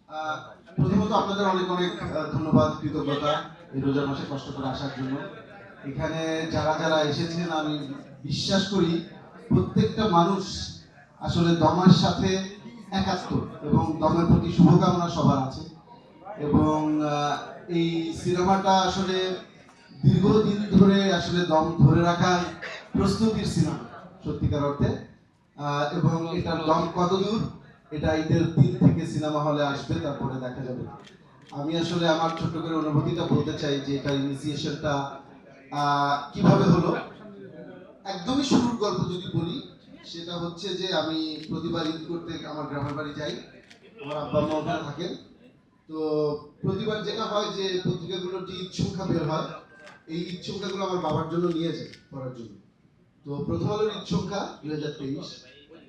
প্রথমত আপনাদের অনেক অনেক ধন্যবাদ, কৃতজ্ঞতা এই রোজার মাসে কষ্ট করে আসার জন্য। এখানে যারা যারা এসেছেন আমি বিশ্বাস করি প্রত্যেকটা মানুষ আসলে দমের সাথে একাত্ম এবং দমের প্রতি শুভকামনা সবার আছে। এবং এই সিনেমাটা আসলে দীর্ঘদিন ধরে আসলে দম ধরে রাখার প্রস্তুতির সিনেমা সত্যিকার অর্থে। এবং এটার দম কতদূর এটা ঈদের দিন থেকে সিনেমা হলে আসবে, তারপরে দেখা যাবে। আমি আসলে আমার ছোট্ট করে অনুভূতিটা বলতে চাই যে এটা ইনিশিয়েশনটা কিভাবে হলো। একদমই শুরুর গল্প যদি বলি, সেটা হচ্ছে যে আমি প্রতিবার ঈদ করতে আমার গ্রামের বাড়ি যাই, আমার আব্বা আম্মা ওখানে থাকেন। তো প্রতিবার যেটা হয় যে পত্রিকাগুলোর যে ঈদ সংখ্যা বের হয়, এই ঈদ সংখ্যাগুলো আমার বাবার জন্য নিয়ে যায় পড়ার জন্য। তো প্রথম আলোর ঈদ সংখ্যা 2023।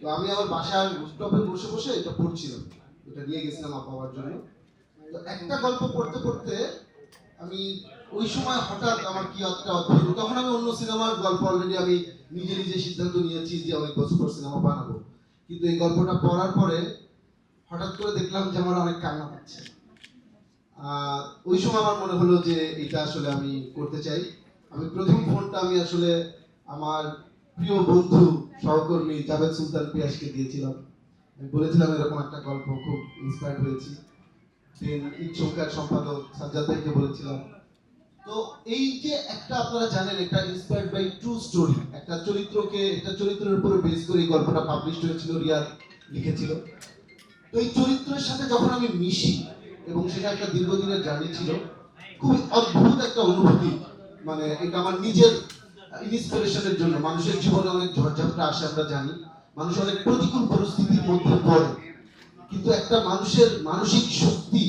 তো আমি আমার বাসার রুফটপে বসে বসে এটা পড়ছিলাম, এটা নিয়ে গেছিলাম আব্বা বাবার জন্য। তো একটা গল্প পড়তে পড়তে আমি ওই সময় হঠাৎ আমার কি একটা অদ্ভুত, তখন আমি অন্য সিনেমার গল্প অলরেডি আমি নিজে নিজে সিদ্ধান্ত নিয়েছি যে অনেক বছর পর সিনেমা বানাবো। কিন্তু এই গল্পটা পড়ার পরে হঠাৎ করে দেখলাম যে আমার অনেক কান্না পাচ্ছে। ওই সময় আমার মনে হলো যে এটা আসলে আমি করতে চাই। আমি প্রথম ফোনটা আমি আসলে আমার প্রিয় বন্ধু সহকর্মী জাভেদ সুলতান পিয়াসকে দিয়েছিলাম। আমি বলেছিলাম এরকম একটা গল্প, খুব ইন্সপায়ার্ড হয়েছি। দেন ঈদ সংখ্যার সম্পাদক সাজ্জাদ ভাইকে বলেছিলাম। তো এই যে একটা আপনারা জানেন একটা ইন্সপায়ার্ড বাই ট্রু স্টোরি, একটা চরিত্রের উপরে বেস করে এই গল্পটা পাবলিশ হয়েছিল, রিয়াদ লিখেছিল। তো এই চরিত্রের সাথে যখন আমি মিশি এবং সেটা একটা দীর্ঘদিনের জার্নি ছিল, খুবই অদ্ভুত একটা অনুভূতি। মানে এটা আমার নিজের ইন্সপিরেশনের জন্য। মানুষের জীবনে অনেক ঝড়ঝাপটা আসে, আমরা জানি মানুষ অনেক প্রতিকূল পরিস্থিতির মধ্যে পড়ে, কিন্তু একটা মানুষের মানসিক শক্তি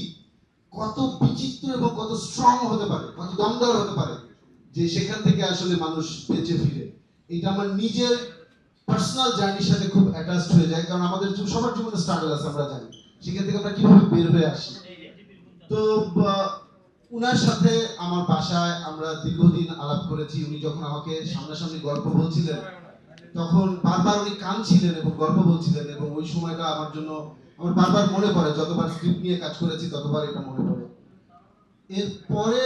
কত বিচিত্র এবং কত স্ট্রং হতে পারে, কত দমদার হতে পারে যে সেখান থেকে আসলে মানুষ বেঁচে ফিরে। এটা আমার নিজের পার্সোনাল জার্নির সাথে খুব অ্যাটাচড হয়ে যায়, কারণ আমাদের সবার জীবনে স্ট্রাগল আছে, আমরা জানি সেখান থেকে আমরা কিভাবে বের হয়ে আসি। তো উনার সাথে আমার বাসায় আমরা দীর্ঘদিন আলাপ করেছি। উনি যখন আমাকে সামনাসামনি গল্প বলছিলেন তখন বারবার উনি কাঁদছিলেন এবং গল্প বলছিলেন, এবং ওই সময়টা আমার জন্য আমার বারবার মনে পড়ে, যতবার স্ক্রিপ্ট নিয়ে কাজ করেছি ততবার এটা মনে পড়ে। এরপরে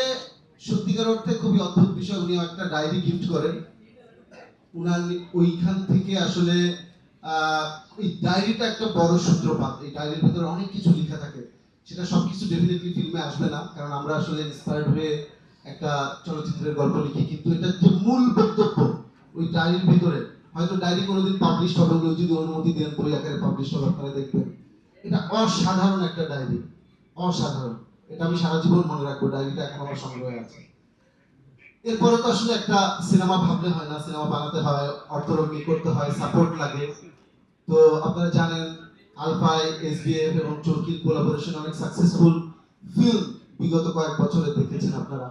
সত্যিকার অর্থে খুবই অদ্ভুত বিষয়, উনি একটা ডায়েরি গিফট করেন। উনার ওইখান থেকে আসলে এই ডায়েরিটা একটা বড় সূত্রপাত। এই ডায়েরির ভিতরে অনেক কিছু লেখা থাকে, সেটা সবকিছু ডেফিনেটলি ফিল্মে আসবে না, কারণ আমরা আসলে ইন্সপায়ার্ড হয়ে একটা চলচ্চিত্রের গল্প লিখি। কিন্তু এটা যে মূল বক্তব্য ওই ডায়েরির ভিতরে, হয়তো ডায়েরি কোনোদিন পাবলিশ হবে, উনি যদি অনুমতি দেন বই আকারে পাবলিশ হবে, আপনারা দেখবেন। এটা অসাধারণ একটা ডায়েরি, অসাধারণ। এটা আমি সারা জীবন মনে রাখবো, ডায়েরিটা এখন আমার সংগ্রহে আছে। এরপরে তো আসলে একটা সিনেমা ভাবলে হয় না, সিনেমা বানাতে হয়, অর্থরঙ্গি করতে হয়, সাপোর্ট লাগে। তো আপনারা জানেন আলফাই, এসবিএফ এবং চরকির কোলাবোরেশন অনেক সাকসেসফুল ফিল্ম বিগত কয়েক বছরে দেখেছেন আপনারা।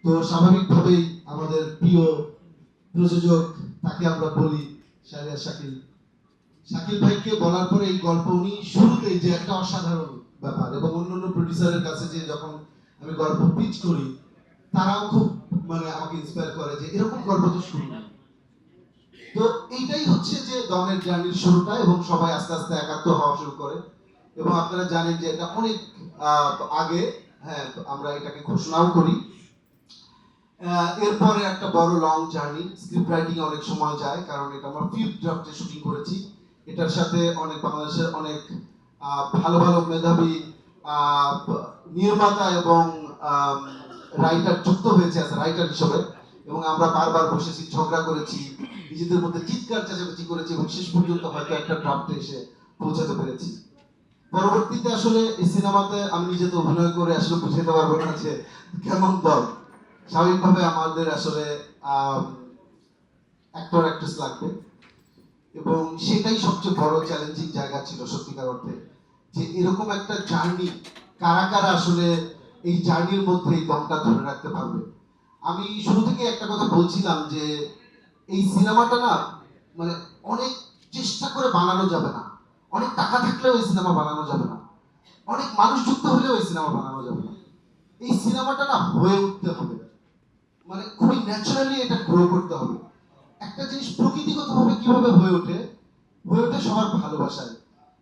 তো স্বাভাবিকভাবেই আমাদের প্রিয় প্রযোজক, তাকে আমরা বলি শাহরিয়ার শাকিল, শাকিল ভাইকে বলার পরে এই গল্প উনি শুরুতেই যে একটা অসাধারণ ব্যাপার, এবং অন্যান্য প্রডিউসারের কাছে যে যখন আমি গল্প পিচ করি তারাও খুব মানে আমাকে ইন্সপায়ার করে যে এরকম গল্প তো শুরু। তো এইটাই হচ্ছে যে দমের জার্নির শুরুটা, এবং সবাই আস্তে আস্তে একাত্ম হওয়া শুরু করে। এবং আপনারা জানেন যে এটা অনেক আগে, হ্যাঁ, আমরা এটাকে ঘোষণাও করি। এরপরে একটা বড় লং জার্নি, স্ক্রিপ্ট রাইটিং অনেক সময় যায়, কারণ এটা আমরা 5th ড্রাফটে শুটিং করেছি। এটার সাথে অনেক বাংলাদেশের অনেক ভালো ভালো মেধাবী নির্মাতা এবং রাইটার যুক্ত হয়েছে আছে রাইটার হিসেবে, এবং আমরা বারবার বসেছি, ঝগড়া করেছি, নিজেদের মধ্যে চিৎকার চেঁচামেচি করেছি, এবং শেষ পর্যন্ত হয়তো একটা ড্রাফটে এসে পৌঁছাতে পেরেছি। পরবর্তীতে আসলে এই সিনেমাতে আমি নিজে তো অভিনয় করে আসলে বুঝাতে পারবো না যে কেমন দল। স্বাভাবিকভাবে আমাদের আসলে অ্যাক্টর অ্যাক্ট্রেস লাগবে, এবং সেটাই সবচেয়ে বড় চ্যালেঞ্জিং জায়গা ছিল সত্যিকার অর্থে, যে এরকম একটা জার্নি কারা কারা আসলে এই জার্নির মধ্যে এই দমটা ধরে রাখতে পারবে। আমি শুরু থেকে একটা কথা বলছিলাম যে এই সিনেমাটা না মানে অনেক চেষ্টা করে বানানো যাবে না, অনেক টাকা থাকলেও এই সিনেমা বানানো যাবে না, অনেক মানুষ যুক্ত হলেও এই সিনেমা বানানো যাবে না। এই সিনেমাটা না হয়ে উঠতে হবে, মানে খুবই ন্যাচারালি এটা গ্রো করতে হবে। একটা জিনিস প্রকৃতিগতভাবে কিভাবে হয়ে ওঠে, হয়ে ওঠে সবার ভালোবাসায়।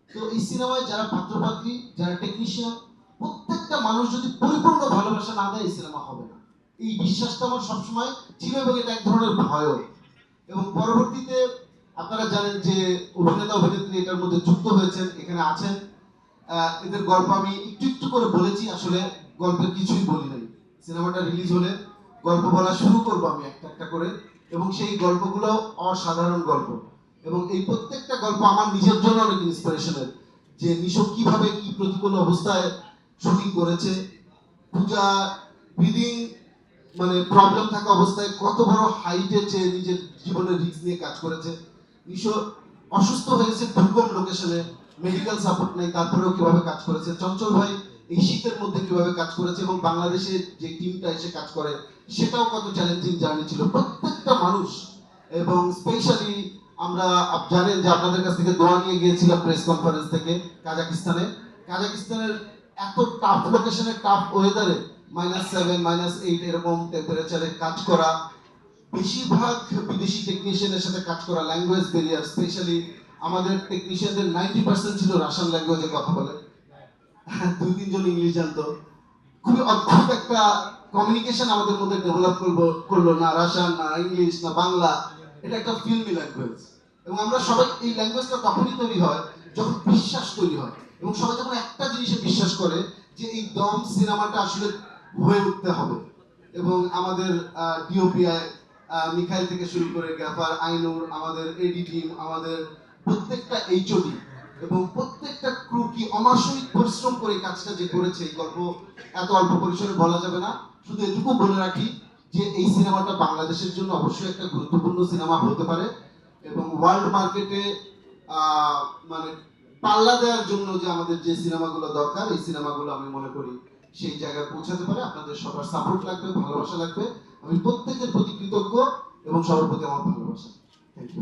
তো এই সিনেমায় যারা পাত্রপাত্রী, যারা টেকনিশিয়ান, প্রত্যেকটা মানুষ যদি পরিপূর্ণ ভালোবাসা না দেয় এই সিনেমা হবে না। এই বিশ্বাসটা আমার সবসময় ছিল এবং এটা এক ধরনের ভয়ও। এবং পরবর্তীতে আপনারা জানেন যে অভিনেতা অভিনেত্রী এটার মধ্যে যুক্ত হয়েছেন, এখানে আছেন। এদের গল্প আমি একটু একটু করে বলেছি, আসলে গল্পের কিছুই বলি নাই। সিনেমাটা রিলিজ হলে গল্প বলা শুরু করবো আমি একটা একটা করে, এবং সেই গল্পগুলো অসাধারণ গল্প। এবং এই প্রত্যেকটা গল্প আমার নিজের জন্য অনেক ইন্সপিরেশনের, যে নিশো কিভাবে কি প্রতিকূল অবস্থায় শুটিং করেছে, পূজা ব্রিদিং মানে প্রবলেম থাকা অবস্থায় কত বড় হাইটে চেয়ে নিজের জীবনের রিস্ক নিয়ে কাজ করেছে। নিশো অসুস্থ হয়েছে দুর্গম লোকেশনে, মেডিকেল সাপোর্ট নেই, তারপরেও কিভাবে কাজ করেছে। চঞ্চল ভাই এই শীতের মধ্যে কিভাবে কাজ করেছে, এবং বাংলাদেশে যে টিমটা এসে কাজ করে সেটাও কত চ্যালেঞ্জিং জার্নি ছিল প্রত্যেকটা মানুষ। এবং স্পেশালি আমরা জানেন যে আপনাদের কাছ থেকে দোয়া নিয়ে গিয়েছিলাম প্রেস কনফারেন্স থেকে কাজাকিস্তানের এত টাফ লোকেশনে, টাফ ওয়েদারে, -7 -8 এরকম টেম্পারেচারে কাজ করা, বেশিরভাগ বিদেশি টেকনিশিয়ানের সাথে কাজ করা, ল্যাঙ্গুয়েজ ব্যারিয়ার, স্পেশালি আমাদের টেকনিশিয়ানদের 90% ছিল রাশিয়ান ল্যাঙ্গুয়েজে কথা বলে, 2-3 জন ইংলিশ জানতো। খুবই অদ্ভুত একটা কমিউনিকেশন আমাদের মধ্যে ডেভেলপ করলো, না রাশিয়ান, না ইংলিশ, না বাংলা, এটা একটা ফিল্মি ল্যাঙ্গুয়েজ। এবং আমরা সবাই এই ল্যাঙ্গুয়েজটা তখনই তৈরি হয় যখন বিশ্বাস তৈরি হয়, এবং সবাই যখন একটা জিনিসে বিশ্বাস করে যে এই দম সিনেমাটা আসলে হয়ে উঠতে হবে। এবং আমাদের ডিওপি মিখাইল থেকে শুরু করে গ্যাফার, আইনুর, আমাদের এডি টিম, আমাদের প্রত্যেকটা এইচওডি এবং প্রত্যেকটা ক্রু কি অমানসিক পরিশ্রম করে কাজটা যে করেছে, এই গল্প এত অল্প পরিসরে বলা যাবে না। শুধু এটুকু বলে রাখি যে এই সিনেমাটা বাংলাদেশের জন্য অবশ্যই একটা গুরুত্বপূর্ণ সিনেমা হতে পারে, এবং ওয়ার্ল্ড মার্কেটে মানে পাল্লা দেওয়ার জন্য যে আমাদের যে সিনেমাগুলো দরকার, এই সিনেমাগুলো আমি মনে করি সেই জায়গায় পৌঁছাতে পারে। আপনাদের সবার সাপোর্ট লাগবে, ভালোবাসা লাগবে। আমি প্রত্যেকের প্রতি কৃতজ্ঞ এবং সবার প্রতি আমার ভালোবাসা। Thank you.